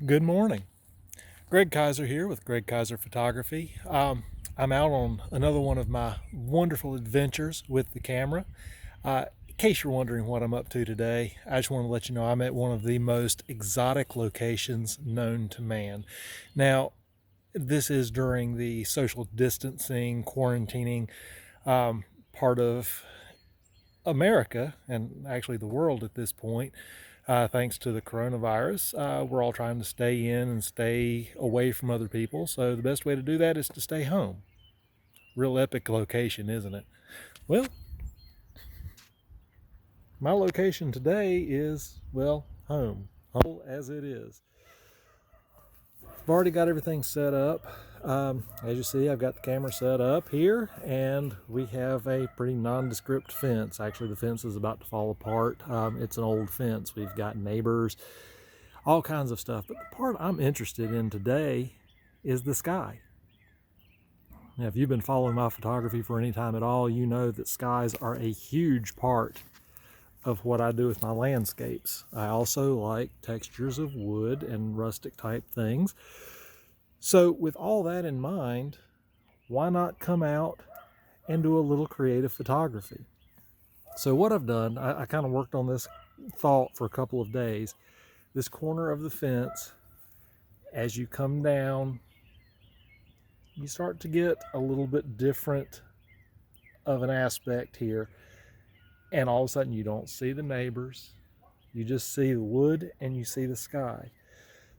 Good morning. Greg Kaiser here with Greg Kaiser Photography. I'm out on another one of my wonderful adventures with the camera. In case you're wondering what I'm up to today, I just want to let you know I'm at one of the most exotic locations known to man. Now, this is during the social distancing, quarantining part of America, and actually the world at this point. Thanks to the coronavirus, we're all trying to stay in and stay away from other people. So the best way to do that is to stay home. Real epic location, isn't it? Well, my location today is, well, home. Humble as it is. I've already got everything set up. As you see, I've got the camera set up here, and we have a pretty nondescript fence. Actually, the fence is about to fall apart. It's an old fence. We've got neighbors, all kinds of stuff. But the part I'm interested in today is the sky. Now, if you've been following my photography for any time at all, you know that skies are a huge part of what I do with my landscapes. I also like textures of wood and rustic type things. So with all that in mind, why not come out and do a little creative photography? So what I've done, I kind of worked on this thought for a couple of days. This corner of the fence, as you come down, you start to get a little bit different of an aspect here. And all of a sudden you don't see the neighbors, you just see the wood and you see the sky.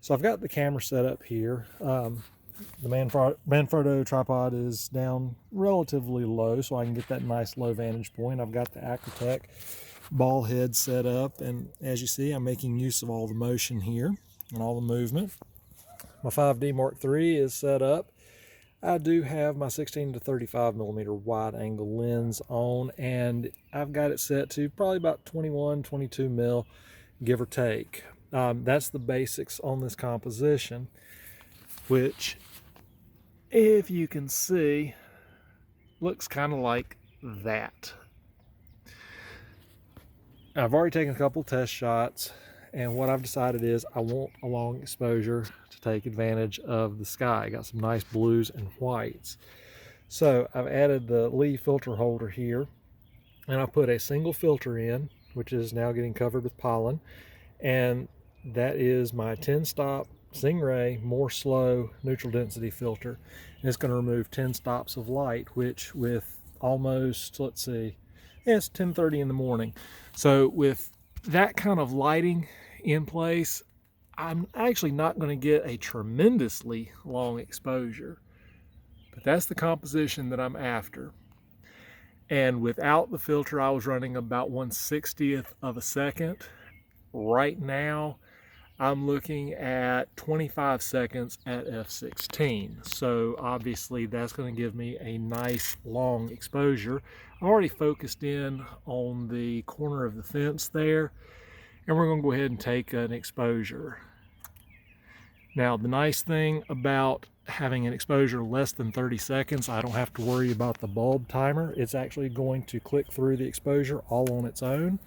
So I've got the camera set up here. The Manfrotto tripod is down relatively low, so I can get that nice low vantage point. I've got the Acrotech ball head set up, and as you see, I'm making use of all the motion here and all the movement. My 5D Mark III is set up. I do have my 16 to 35 millimeter wide angle lens on, and I've got it set to probably about 21, 22 mil, give or take. That's the basics on this composition, which, if you can see, looks kind of like that. I've already taken a couple test shots, and what I've decided is I want a long exposure to take advantage of the sky. I got some nice blues and whites. So I've added the Lee filter holder here, and I put a single filter in, which is now getting covered with pollen, and that is my 10-stop Singh-ray more slow neutral density filter. And it's going to remove 10 stops of light, which with almost, let's see, it's 10:30 in the morning. So with that kind of lighting in place, I'm actually not going to get a tremendously long exposure, but that's the composition that I'm after. And without the filter, I was running about 1/60th of a second. Right now, I'm looking at 25 seconds at f/16. So obviously that's going to give me a nice long exposure. I already focused in on the corner of the fence there, and we're going to go ahead and take an exposure. Now, the nice thing about having an exposure less than 30 seconds, I don't have to worry about the bulb timer. It's actually going to click through the exposure all on its own.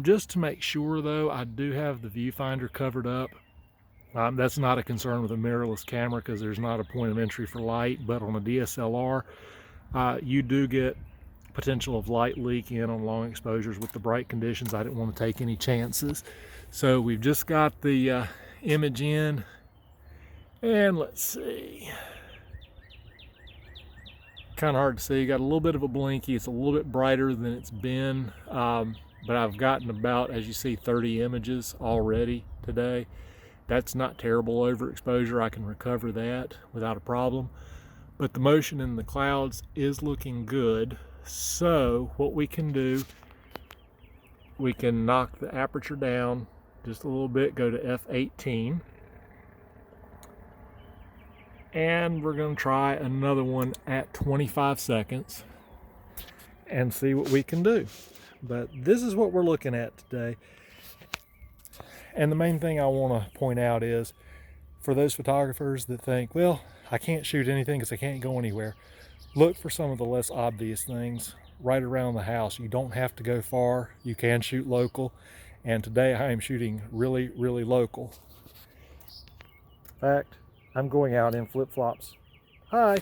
Just to make sure though, I do have the viewfinder covered up. That's not a concern with a mirrorless camera because there's not a point of entry for light, but on a DSLR, you do get potential of light leak in on long exposures with the bright conditions. I didn't want to take any chances. So we've just got the image in, and let's see. Kind of hard to see. Got a little bit of a blinky. It's a little bit brighter than it's been. But I've gotten about, as you see, 30 images already today. That's not terrible overexposure. I can recover that without a problem. But the motion in the clouds is looking good. So what we can do, we can knock the aperture down just a little bit, go to f/18. And we're going to try another one at 25 seconds and see what we can do. But this is what we're looking at today. And the main thing I want to point out is, for those photographers that think, well, I can't shoot anything because I can't go anywhere, look for some of the less obvious things right around the house. You don't have to go far. You can shoot local. And today I am shooting really, really local. In fact, I'm going out in flip-flops. Hi.